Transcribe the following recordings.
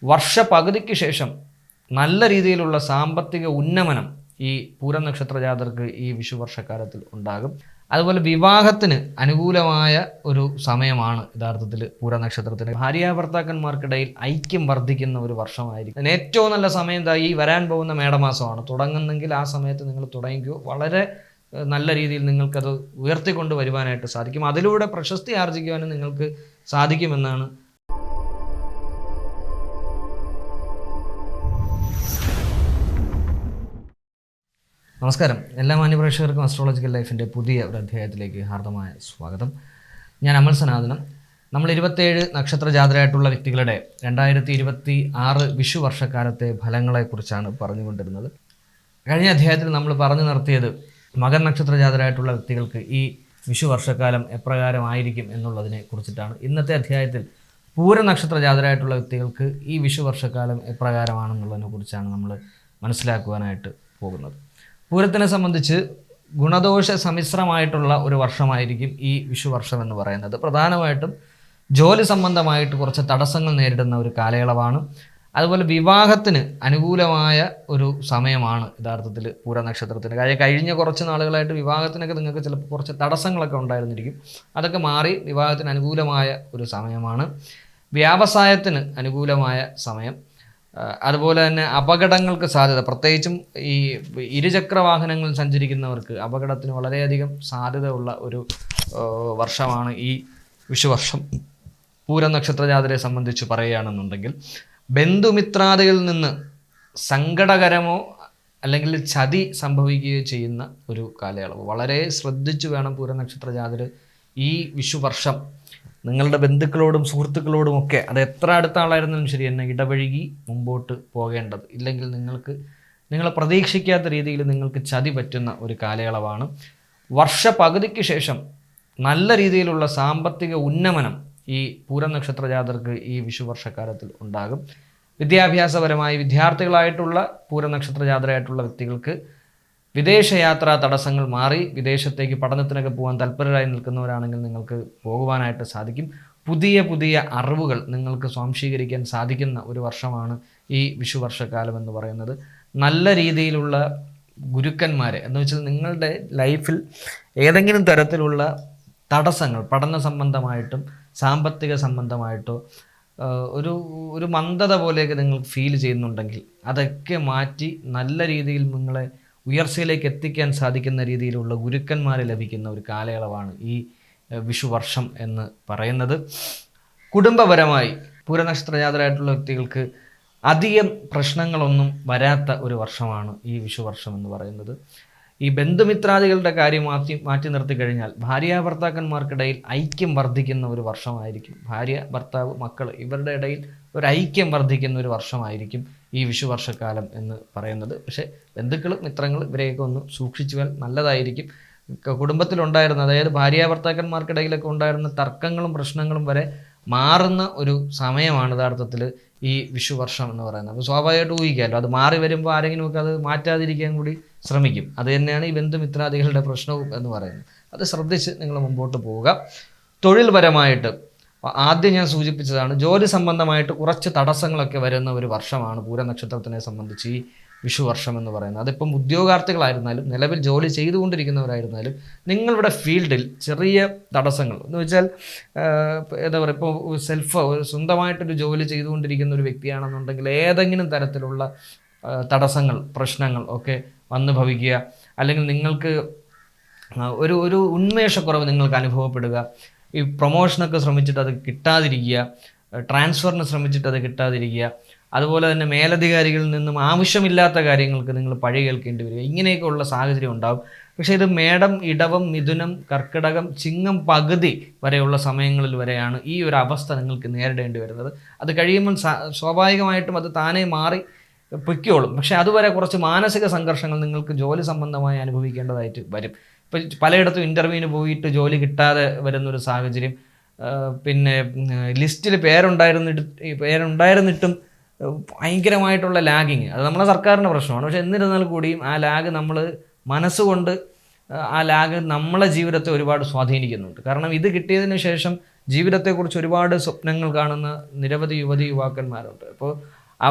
വർഷപകുതിക്ക് ശേഷം നല്ല രീതിയിലുള്ള സാമ്പത്തിക ഉന്നമനം ഈ പൂരം നക്ഷത്ര ജാതർക്ക് ഈ വിഷുവർഷക്കാലത്തിൽ ഉണ്ടാകും. അതുപോലെ വിവാഹത്തിന് അനുകൂലമായ ഒരു സമയമാണ് യഥാർത്ഥത്തിൽ പൂര നക്ഷത്രത്തിന്. ഭാര്യാഭർത്താക്കന്മാർക്കിടയിൽ ഐക്യം വർദ്ധിക്കുന്ന ഒരു വർഷമായിരിക്കും. അതിന് ഏറ്റവും നല്ല സമയം ഈ വരാൻ പോകുന്ന മേടമാസമാണ്. തുടങ്ങുന്നെങ്കിൽ ആ സമയത്ത് നിങ്ങൾ തുടങ്ങിക്കോ. വളരെ നല്ല രീതിയിൽ നിങ്ങൾക്കത് ഉയർത്തിക്കൊണ്ട് വരുവാനായിട്ട് സാധിക്കും. അതിലൂടെ പ്രശസ്തി ആർജിക്കുവാനും നിങ്ങൾക്ക് സാധിക്കുമെന്നാണ്. നമസ്കാരം, എല്ലാ മാന്യപ്രേക്ഷകർക്കും അസ്ട്രോളജിക്കൽ ലൈഫിൻ്റെ പുതിയ ഒരു അധ്യായത്തിലേക്ക് ഹാർദമായ സ്വാഗതം. ഞാൻ അമൽ സനാതനം. നമ്മൾ 27 നക്ഷത്ര ജാതരായിട്ടുള്ള വ്യക്തികളുടെ 2026 വിഷു വർഷക്കാലത്തെ ഫലങ്ങളെക്കുറിച്ചാണ് പറഞ്ഞുകൊണ്ടിരുന്നത്. കഴിഞ്ഞ അധ്യായത്തിൽ നമ്മൾ പറഞ്ഞു നിർത്തിയത് മകൻ നക്ഷത്ര ജാതരായിട്ടുള്ള വ്യക്തികൾക്ക് ഈ വിഷു വർഷക്കാലം എപ്രകാരമായിരിക്കും എന്നുള്ളതിനെ കുറിച്ചിട്ടാണ്. ഇന്നത്തെ അധ്യായത്തിൽ പൂര നക്ഷത്ര ജാതരായിട്ടുള്ള വ്യക്തികൾക്ക് ഈ വിഷു വർഷക്കാലം എപ്രകാരമാണെന്നുള്ളതിനെ കുറിച്ചാണ് നമ്മൾ മനസ്സിലാക്കുവാനായിട്ട് പോകുന്നത്. പൂരത്തിനെ സംബന്ധിച്ച് ഗുണദോഷ സമ്മിശ്രമായിട്ടുള്ള ഒരു വർഷമായിരിക്കും ഈ വിഷു വർഷം എന്ന് പറയുന്നത്. പ്രധാനമായിട്ടും ജോലി സംബന്ധമായിട്ട് കുറച്ച് തടസ്സങ്ങൾ നേരിടുന്ന ഒരു കാലയളവാണ്. അതുപോലെ വിവാഹത്തിന് അനുകൂലമായ ഒരു സമയമാണ് യഥാർത്ഥത്തിൽ പൂര നക്ഷത്രത്തിന്. കഴിഞ്ഞ കുറച്ച് നാളുകളായിട്ട് വിവാഹത്തിനൊക്കെ നിങ്ങൾക്ക് ചിലപ്പോൾ കുറച്ച് തടസ്സങ്ങളൊക്കെ ഉണ്ടായിരുന്നിരിക്കും. അതൊക്കെ മാറി വിവാഹത്തിന് അനുകൂലമായ ഒരു സമയമാണ്. വ്യവസായത്തിന് അനുകൂലമായ സമയം. അതുപോലെ തന്നെ അപകടങ്ങൾക്ക് സാധ്യത, പ്രത്യേകിച്ചും ഈ ഇരുചക്ര വാഹനങ്ങളിൽ സഞ്ചരിക്കുന്നവർക്ക് അപകടത്തിന് വളരെയധികം സാധ്യത ഉള്ള ഒരു വർഷമാണ് ഈ വിഷുവർഷം. പൂര നക്ഷത്ര ജാതരെ സംബന്ധിച്ച് പറയുകയാണെന്നുണ്ടെങ്കിൽ ബന്ധുമിത്രാദികളിൽ നിന്ന് സങ്കടകരമോ അല്ലെങ്കിൽ ചതി സംഭവിക്കുകയോ ചെയ്യുന്ന ഒരു കാലയളവ്. വളരെ ശ്രദ്ധിച്ചു വേണം പൂര നക്ഷത്ര ജാതർ ഈ വിഷുവർഷം നിങ്ങളുടെ ബന്ധുക്കളോടും സുഹൃത്തുക്കളോടും ഒക്കെ, അത് എത്ര അടുത്ത ആളായിരുന്നാലും ശരി, എന്നെ ഇടപഴകി മുമ്പോട്ട് പോകേണ്ടത്. ഇല്ലെങ്കിൽ നിങ്ങൾ പ്രതീക്ഷിക്കാത്ത രീതിയിൽ നിങ്ങൾക്ക് ചതി പറ്റുന്ന ഒരു കാലയളവാണ്. വർഷപകുതിക്ക് ശേഷം നല്ല രീതിയിലുള്ള സാമ്പത്തിക ഉന്നമനം ഈ പൂരം നക്ഷത്ര ജാതർക്ക് ഈ വിഷുവർഷക്കാലത്തിൽ ഉണ്ടാകും. വിദ്യാഭ്യാസപരമായി വിദ്യാർത്ഥികളായിട്ടുള്ള പൂരം നക്ഷത്ര ജാതരായിട്ടുള്ള വ്യക്തികൾക്ക് വിദേശയാത്രാ തടസ്സങ്ങൾ മാറി വിദേശത്തേക്ക് പഠനത്തിനൊക്കെ പോകാൻ തൽപരരായി നിൽക്കുന്നവരാണെങ്കിൽ നിങ്ങൾക്ക് പോകുവാനായിട്ട് സാധിക്കും. പുതിയ പുതിയ അറിവുകൾ നിങ്ങൾക്ക് സ്വാംശീകരിക്കാൻ സാധിക്കുന്ന ഒരു വർഷമാണ് ഈ വിഷുവർഷക്കാലം എന്ന് പറയുന്നത്. നല്ല രീതിയിലുള്ള ഗുരുക്കന്മാരെ എന്ന് വെച്ചാൽ നിങ്ങളുടെ ലൈഫിൽ ഏതെങ്കിലും തരത്തിലുള്ള തടസ്സങ്ങൾ പഠന സംബന്ധമായിട്ടും സാമ്പത്തിക സംബന്ധമായിട്ടോ ഒരു മന്ദത പോലെയൊക്കെ നിങ്ങൾക്ക് ഫീൽ ചെയ്യുന്നുണ്ടെങ്കിൽ അതൊക്കെ മാറ്റി നല്ല രീതിയിൽ നിങ്ങളെ ഉയർച്ചയിലേക്ക് എത്തിക്കാൻ സാധിക്കുന്ന രീതിയിലുള്ള ഗുരുക്കന്മാരെ ലഭിക്കുന്ന ഒരു കാലയളവാണ് ഈ വിഷുവർഷം എന്ന് പറയുന്നത്. കുടുംബപരമായി പൂരനക്ഷത്ര ജാതരായിട്ടുള്ള വ്യക്തികൾക്ക് അധികം പ്രശ്നങ്ങളൊന്നും വരാത്ത ഒരു വർഷമാണ് ഈ വിഷുവർഷം എന്ന് പറയുന്നത്. ഈ ബന്ധുമിത്രാദികളുടെ കാര്യം മാറ്റി നിർത്തി കഴിഞ്ഞാൽ ഭാര്യാഭർത്താക്കന്മാർക്കിടയിൽ ഐക്യം വർദ്ധിക്കുന്ന ഒരു വർഷമായിരിക്കും. ഭാര്യ, ഭർത്താവ്, മക്കൾ ഇവരുടെ ഇടയിൽ ഒരു ഐക്യം വർദ്ധിക്കുന്ന ഒരു വർഷമായിരിക്കും ഈ വിഷുവർഷക്കാലം എന്ന് പറയുന്നത്. പക്ഷേ ബന്ധുക്കൾ, മിത്രങ്ങൾ ഇവരെയൊക്കെ ഒന്ന് സൂക്ഷിച്ചാൽ നല്ലതായിരിക്കും. കുടുംബത്തിലുണ്ടായിരുന്ന, അതായത് ഭാര്യാഭർത്താക്കന്മാർക്കിടയിലൊക്കെ ഉണ്ടായിരുന്ന തർക്കങ്ങളും പ്രശ്നങ്ങളും വരെ മാറുന്ന ഒരു സമയമാണ് യഥാർത്ഥത്തിൽ ഈ വിഷുവർഷം എന്ന് പറയുന്നത്. അപ്പോൾ സ്വാഭാവികമായിട്ട് ഊഹിക്കാമല്ലോ, അത് മാറി വരുമ്പോൾ ആരെങ്കിലുമൊക്കെ അത് മാറ്റാതിരിക്കാൻ കൂടി ശ്രമിക്കും. അത് തന്നെയാണ് ഈ ബന്ധുമിത്രാദികളുടെ പ്രശ്നവും എന്ന് പറയുന്നത്. അത് ശ്രദ്ധിച്ച് നിങ്ങൾ മുമ്പോട്ട് പോവുക. തൊഴിൽപരമായിട്ട് ആദ്യം ഞാൻ സൂചിപ്പിച്ചതാണ്, ജോലി സംബന്ധമായിട്ട് കുറച്ച് തടസ്സങ്ങളൊക്കെ വരുന്ന ഒരു വർഷമാണ് പൂര നക്ഷത്രത്തിനെ സംബന്ധിച്ച് ഈ വിഷുവർഷം എന്ന് പറയുന്നത്. അതിപ്പം ഉദ്യോഗാർത്ഥികളായിരുന്നാലും നിലവിൽ ജോലി ചെയ്തുകൊണ്ടിരിക്കുന്നവരായിരുന്നാലും നിങ്ങളുടെ ഫീൽഡിൽ ചെറിയ തടസ്സങ്ങൾ എന്ന് വെച്ചാൽ എന്താ പറയുക, ഇപ്പോൾ സ്വന്തമായിട്ടൊരു ജോലി ചെയ്തുകൊണ്ടിരിക്കുന്ന ഒരു വ്യക്തിയാണെന്നുണ്ടെങ്കിൽ ഏതെങ്കിലും തരത്തിലുള്ള തടസ്സങ്ങൾ, പ്രശ്നങ്ങൾ ഒക്കെ വന്നു ഭവിക്കുക, അല്ലെങ്കിൽ നിങ്ങൾക്ക് ഒരു ഉന്മേഷക്കുറവ് നിങ്ങൾക്ക് അനുഭവപ്പെടുക, ഈ പ്രൊമോഷനൊക്കെ ശ്രമിച്ചിട്ട് അത് കിട്ടാതിരിക്കുക, ട്രാൻസ്ഫറിന് ശ്രമിച്ചിട്ട് അത് കിട്ടാതിരിക്കുക, അതുപോലെ തന്നെ മേലധികാരികളിൽ നിന്നും ആവശ്യമില്ലാത്ത കാര്യങ്ങൾക്ക് നിങ്ങൾ പഴി കേൾക്കേണ്ടി വരിക, ഇങ്ങനെയൊക്കെയുള്ള സാഹചര്യം ഉണ്ടാകും. പക്ഷേ ഇത് മേടം, ഇടവം, മിഥുനം, കർക്കിടകം, ചിങ്ങം പകുതി വരെയുള്ള സമയങ്ങളിൽ വരെയാണ് ഈ ഒരു അവസ്ഥ നിങ്ങൾക്ക് നേരിടേണ്ടി വരുന്നത്. അത് കഴിയുമ്പോൾ സ്വാഭാവികമായിട്ടും അത് താനേ മാറി പൊയ്ക്കോളും. പക്ഷേ അതുവരെ കുറച്ച് മാനസിക സംഘർഷങ്ങൾ നിങ്ങൾക്ക് ജോലി സംബന്ധമായി അനുഭവിക്കേണ്ടതായിട്ട് വരും. ഇപ്പം പലയിടത്തും ഇൻ്റർവ്യൂവിന് പോയിട്ട് ജോലി കിട്ടാതെ വരുന്നൊരു സാഹചര്യം, പിന്നെ ലിസ്റ്റിൽ പേരുണ്ടായിരുന്നിട്ടും ഭയങ്കരമായിട്ടുള്ള ലാഗിങ്, അത് നമ്മളെ സർക്കാരിൻ്റെ പ്രശ്നമാണ്. പക്ഷേ എന്നിരുന്നാൽ കൂടിയും ആ ലാഗ് നമ്മൾ മനസ്സുകൊണ്ട് ആ ലാഗ് നമ്മളെ ജീവിതത്തെ ഒരുപാട് സ്വാധീനിക്കുന്നുണ്ട്. കാരണം ഇത് കിട്ടിയതിന് ശേഷം ജീവിതത്തെക്കുറിച്ച് ഒരുപാട് സ്വപ്നങ്ങൾ കാണുന്ന നിരവധി യുവാക്കന്മാരുണ്ട്. അപ്പോൾ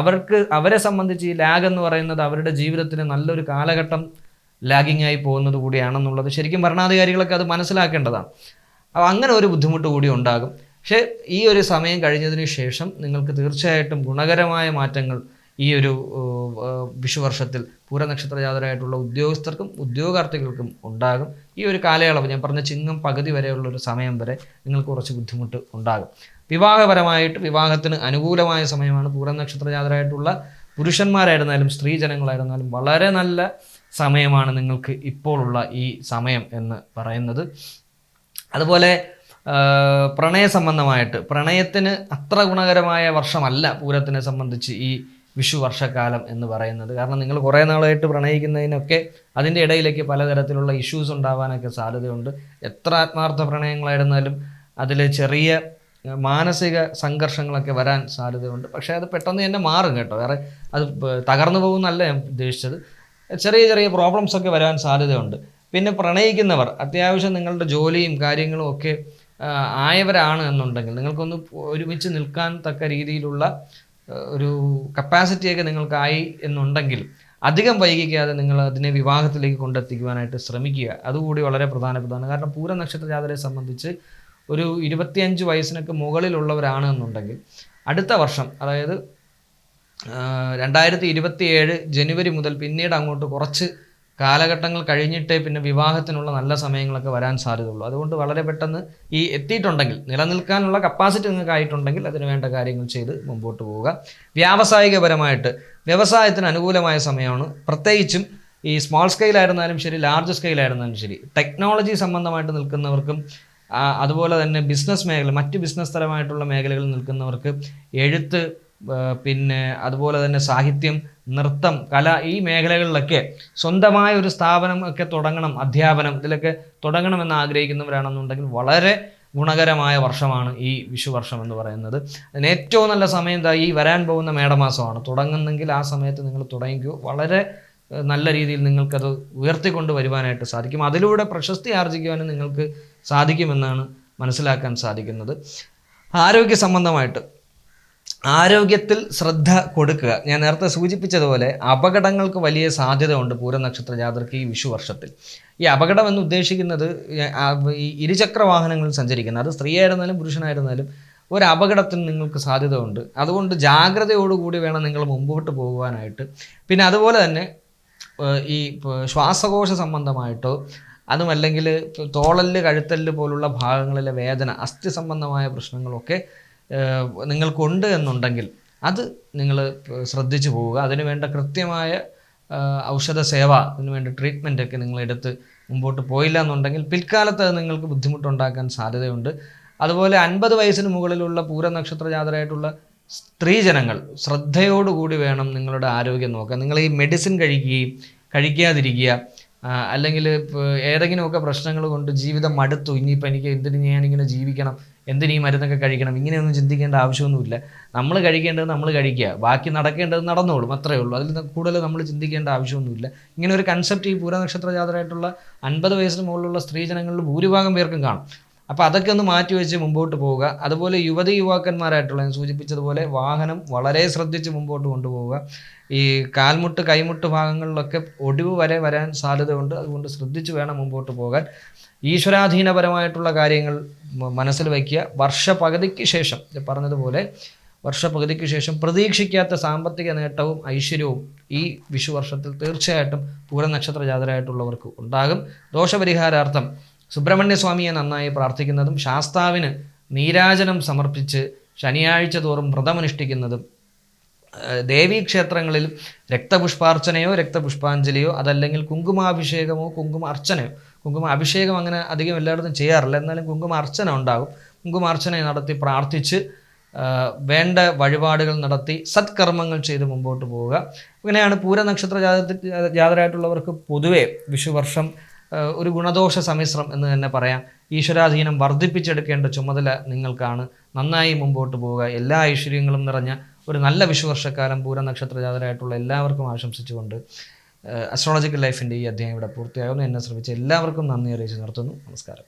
അവരെ സംബന്ധിച്ച് ഈ ലാഗ് എന്ന് പറയുന്നത് അവരുടെ ജീവിതത്തിന് നല്ലൊരു കാലഘട്ടം ലാഗിങ് ആയി പോകുന്നത് കൂടിയാണെന്നുള്ളത് ശരിക്കും ഭരണാധികാരികളൊക്കെ അത് മനസ്സിലാക്കേണ്ടതാണ്. അപ്പോൾ അങ്ങനെ ഒരു ബുദ്ധിമുട്ട് കൂടി ഉണ്ടാകും. പക്ഷേ ഈ ഒരു സമയം കഴിഞ്ഞതിന് ശേഷം നിങ്ങൾക്ക് തീർച്ചയായിട്ടും ഗുണകരമായ മാറ്റങ്ങൾ ഈ ഒരു വിഷുവർഷത്തിൽ പൂരനക്ഷത്ര ജാതരായിട്ടുള്ള ഉദ്യോഗസ്ഥർക്കും ഉദ്യോഗാർത്ഥികൾക്കും ഉണ്ടാകും. ഈ ഒരു കാലയളവ് ഞാൻ പറഞ്ഞ ചിങ്ങം പകുതി വരെയുള്ള ഒരു സമയം വരെ നിങ്ങൾക്ക് കുറച്ച് ബുദ്ധിമുട്ട് ഉണ്ടാകും. വിവാഹപരമായിട്ട് വിവാഹത്തിന് അനുകൂലമായ സമയമാണ്. പൂരനക്ഷത്ര ജാതരായിട്ടുള്ള പുരുഷന്മാരായിരുന്നാലും സ്ത്രീ ജനങ്ങളായിരുന്നാലും വളരെ നല്ല സമയമാണ് നിങ്ങൾക്ക് ഇപ്പോഴുള്ള ഈ സമയം എന്ന് പറയുന്നത്. അതുപോലെ പ്രണയ സംബന്ധമായിട്ട് പ്രണയത്തിന് അത്ര ഗുണകരമായ വർഷമല്ല പൂരത്തിനെ സംബന്ധിച്ച് ഈ വിഷു വർഷക്കാലം എന്ന് പറയുന്നത്. കാരണം നിങ്ങൾ കുറേ നാളായിട്ട് പ്രണയിക്കുന്നതിനൊക്കെ അതിൻ്റെ ഇടയിലേക്ക് പലതരത്തിലുള്ള ഇഷ്യൂസ് ഉണ്ടാവാനൊക്കെ സാധ്യതയുണ്ട്. എത്ര ആത്മാർത്ഥ പ്രണയങ്ങളായിരുന്നാലും അതിൽ ചെറിയ മാനസിക സംഘർഷങ്ങളൊക്കെ വരാൻ സാധ്യതയുണ്ട്. പക്ഷേ അത് പെട്ടെന്ന് തന്നെ മാറും കേട്ടോ. വേറെ അത് തകർന്നു പോകുന്നല്ല ഞാൻ ഉദ്ദേശിച്ചത്. ചെറിയ ചെറിയ പ്രോബ്ലംസൊക്കെ വരാൻ സാധ്യതയുണ്ട്. പിന്നെ പ്രണയിക്കുന്നവർ അത്യാവശ്യം നിങ്ങളുടെ ജോലിയും കാര്യങ്ങളും ഒക്കെ ആയവരാണ് എന്നുണ്ടെങ്കിൽ നിങ്ങൾക്കൊന്ന് ഒരുമിച്ച് നിൽക്കാൻ തക്ക രീതിയിലുള്ള ഒരു കപ്പാസിറ്റിയൊക്കെ നിങ്ങൾക്കായി എന്നുണ്ടെങ്കിൽ അധികം വൈകിക്കാതെ നിങ്ങൾ അതിനെ വിവാഹത്തിലേക്ക് കൊണ്ടെത്തിക്കുവാനായിട്ട് ശ്രമിക്കുക. അതുകൂടി വളരെ പ്രധാനപ്പെട്ടതാണ്. കാരണം പൂരനക്ഷത്ര ജാതരെ സംബന്ധിച്ച് ഒരു 25 വയസ്സിനൊക്കെ മുകളിലുള്ളവരാണ് എന്നുണ്ടെങ്കിൽ അടുത്ത വർഷം, അതായത് 2027 ജനുവരി മുതൽ പിന്നീട് അങ്ങോട്ട് കുറച്ച് കാലഘട്ടങ്ങൾ കഴിഞ്ഞിട്ടേ പിന്നെ വിവാഹത്തിനുള്ള നല്ല സമയങ്ങളൊക്കെ വരാൻ സാധ്യതയുള്ളൂ. അതുകൊണ്ട് വളരെ പെട്ടെന്ന് ഈ എത്തിയിട്ടുണ്ടെങ്കിൽ, നിലനിൽക്കാനുള്ള കപ്പാസിറ്റി നിങ്ങൾക്ക് ആയിട്ടുണ്ടെങ്കിൽ അതിന് വേണ്ട കാര്യങ്ങൾ ചെയ്ത് മുമ്പോട്ട് പോവുക. വ്യാവസായികപരമായിട്ട് വ്യവസായത്തിന് അനുകൂലമായ സമയമാണ്. പ്രത്യേകിച്ചും ഈ സ്മോൾ സ്കെയിലായിരുന്നാലും ശരി, ലാർജ് സ്കെയിലായിരുന്നാലും ശരി, ടെക്നോളജി സംബന്ധമായിട്ട് നിൽക്കുന്നവർക്കും അതുപോലെ തന്നെ ബിസിനസ് മേഖല, മറ്റ് ബിസിനസ് തരമായിട്ടുള്ള മേഖലകളിൽ നിൽക്കുന്നവർക്ക്, എഴുത്ത്, പിന്നെ അതുപോലെ തന്നെ സാഹിത്യം, നൃത്തം, കല, ഈ മേഖലകളിലൊക്കെ സ്വന്തമായ ഒരു സ്ഥാപനം ഒക്കെ തുടങ്ങണം, അധ്യാപനം ഇതിലൊക്കെ തുടങ്ങണമെന്ന് ആഗ്രഹിക്കുന്നവരാണെന്നുണ്ടെങ്കിൽ വളരെ ഗുണകരമായ വർഷമാണ് ഈ വിഷു വർഷം എന്ന് പറയുന്നത്. അതിന് ഏറ്റവും നല്ല സമയം ഈ വരാൻ പോകുന്ന മേടമാസമാണ്. തുടങ്ങുന്നെങ്കിൽ ആ സമയത്ത് നിങ്ങൾ തുടങ്ങിക്കോ. വളരെ നല്ല രീതിയിൽ നിങ്ങൾക്കത് ഉയർത്തിക്കൊണ്ട് വരുവാനായിട്ട് സാധിക്കും. അതിലൂടെ പ്രശസ്തി ആർജിക്കുവാനും നിങ്ങൾക്ക് സാധിക്കുമെന്നാണ് മനസ്സിലാക്കാൻ സാധിക്കുന്നത്. ആരോഗ്യ സംബന്ധമായിട്ട് ആരോഗ്യത്തിൽ ശ്രദ്ധ കൊടുക്കുക. ഞാൻ നേരത്തെ സൂചിപ്പിച്ചതുപോലെ അപകടങ്ങൾക്ക് വലിയ സാധ്യത ഉണ്ട് പൂരനക്ഷത്ര ജാതർക്ക് ഈ വിഷു വർഷത്തിൽ. ഈ അപകടം എന്ന് ഉദ്ദേശിക്കുന്നത് ഈ ഇരുചക്ര വാഹനങ്ങളിൽ സഞ്ചരിക്കുന്ന, അത് സ്ത്രീയായിരുന്നാലും പുരുഷനായിരുന്നാലും ഒരു അപകടത്തിന് നിങ്ങൾക്ക് സാധ്യത ഉണ്ട്. അതുകൊണ്ട് ജാഗ്രതയോടുകൂടി വേണം നിങ്ങൾ മുമ്പോട്ട് പോകുവാനായിട്ട്. പിന്നെ അതുപോലെ തന്നെ ഈ ശ്വാസകോശ സംബന്ധമായിട്ടോ അതുമല്ലെങ്കിൽ തോളല്, കഴുത്തല് പോലുള്ള ഭാഗങ്ങളിലെ വേദന, അസ്ഥി സംബന്ധമായ പ്രശ്നങ്ങളൊക്കെ നിങ്ങൾക്കുണ്ട് എന്നുണ്ടെങ്കിൽ അത് നിങ്ങൾ ശ്രദ്ധിച്ചു പോവുക. അതിനു വേണ്ട കൃത്യമായ ഔഷധ സേവ, അതിനുവേണ്ട ട്രീറ്റ്മെൻറ്റൊക്കെ നിങ്ങളെടുത്ത് മുമ്പോട്ട് പോയില്ല എന്നുണ്ടെങ്കിൽ പിൽക്കാലത്ത് അത് നിങ്ങൾക്ക് ബുദ്ധിമുട്ടുണ്ടാക്കാൻ സാധ്യതയുണ്ട്. അതുപോലെ 50 വയസ്സിന് മുകളിലുള്ള പൂരനക്ഷത്ര ജാതരായിട്ടുള്ള സ്ത്രീജനങ്ങൾ ശ്രദ്ധയോടുകൂടി വേണം നിങ്ങളുടെ ആരോഗ്യം നോക്കാൻ. നിങ്ങൾ ഈ മെഡിസിൻ കഴിക്കാതിരിക്കുക, അല്ലെങ്കിൽ ഏതെങ്കിലുമൊക്കെ പ്രശ്നങ്ങൾ കൊണ്ട് ജീവിതം മടുത്തു, ഇനിയിപ്പോൾ എനിക്ക് എന്തിന് ഞാനിങ്ങനെ ജീവിക്കണം, എന്തിന് ഈ മരുന്നൊക്കെ കഴിക്കണം, ഇങ്ങനെയൊന്നും ചിന്തിക്കേണ്ട ആവശ്യമൊന്നുമില്ല. നമ്മൾ കഴിക്കേണ്ടത് നമ്മൾ കഴിക്കുക, ബാക്കി നടക്കേണ്ടത് നടന്നോളും, അത്രയേ ഉള്ളൂ. അതിൽ കൂടുതൽ നമ്മൾ ചിന്തിക്കേണ്ട ആവശ്യമൊന്നുമില്ല. ഇങ്ങനെ ഒരു കൺസെപ്റ്റ് ഈ പൂരനക്ഷത്ര ജാതരായിട്ടുള്ള 50 വയസ്സിന് മുകളിലുള്ള സ്ത്രീജനങ്ങളിൽ ഭൂരിഭാഗം പേർക്കും കാണും. അപ്പോൾ അതൊക്കെ ഒന്ന് മാറ്റിവെച്ച് മുമ്പോട്ട് പോവുക. അതുപോലെ യുവാക്കന്മാരായിട്ടുള്ള ഞാൻ സൂചിപ്പിച്ചതുപോലെ വാഹനം വളരെ ശ്രദ്ധിച്ച് മുമ്പോട്ട് കൊണ്ടുപോവുക. ഈ കാൽമുട്ട്, കൈമുട്ട് ഭാഗങ്ങളിലൊക്കെ ഒടിവ് വരെ വരാൻ സാധ്യതയുണ്ട്. അതുകൊണ്ട് ശ്രദ്ധിച്ച് വേണം മുമ്പോട്ട് പോകാൻ. ഈശ്വരാധീനപരമായിട്ടുള്ള കാര്യങ്ങൾ മനസ്സിൽ വയ്ക്കുക. വർഷപകുതിക്ക് ശേഷം പറഞ്ഞതുപോലെ വർഷപകുതിക്ക് ശേഷം പ്രതീക്ഷിക്കാത്ത സാമ്പത്തിക നേട്ടവും ഐശ്വര്യവും ഈ വിഷു വർഷത്തിൽ തീർച്ചയായിട്ടും പൂരനക്ഷത്ര ജാതരായിട്ടുള്ളവർക്ക് ഉണ്ടാകും. ദോഷപരിഹാരാർത്ഥം സുബ്രഹ്മണ്യസ്വാമിയെ നന്നായി പ്രാർത്ഥിക്കുന്നതും ശാസ്താവിന് നീരാജനം സമർപ്പിച്ച് ശനിയാഴ്ച തോറും വ്രതമനുഷ്ഠിക്കുന്നതും, ദേവീക്ഷേത്രങ്ങളിൽ രക്തപുഷ്പാർച്ചനയോ രക്തപുഷ്പാഞ്ജലിയോ അതല്ലെങ്കിൽ കുങ്കുമാഭിഷേകമോ അർച്ചനയോ, കുങ്കുമ അഭിഷേകം അങ്ങനെ അധികം എല്ലായിടത്തും ചെയ്യാറില്ല, എന്നാലും കുങ്കുമ അർച്ചന ഉണ്ടാകും. കുങ്കുമാർച്ചന നടത്തി പ്രാർത്ഥിച്ച് വേണ്ട വഴിപാടുകൾ നടത്തി സത്കർമ്മങ്ങൾ ചെയ്ത് മുമ്പോട്ട് പോവുക. ഇങ്ങനെയാണ് പൂരനക്ഷത്ര ജാതരായിട്ടുള്ളവർക്ക് പൊതുവെ വിഷുവർഷം ഒരു ഗുണദോഷ സമ്മിശ്രം എന്ന് തന്നെ പറയാം. ഈശ്വരാധീനം വർദ്ധിപ്പിച്ചെടുക്കേണ്ട ചുമതല നിങ്ങൾക്കാണ്. നന്നായി മുമ്പോട്ട് പോവുക. എല്ലാ ഐശ്വര്യങ്ങളും നിറഞ്ഞ ഒരു നല്ല വിഷുവർഷക്കാലം പൂരനക്ഷത്ര ജാതരായിട്ടുള്ള എല്ലാവർക്കും ആശംസിച്ചുകൊണ്ട് അസ്ട്രോളജിക്കൽ ലൈഫിൻ്റെ ഈ അധ്യായം ഇവിടെ പൂർത്തിയാകുന്നു. എന്നെ ശ്രമിച്ച എല്ലാവർക്കും നന്ദി അറിയിച്ച് നിർത്തുന്നു. നമസ്കാരം.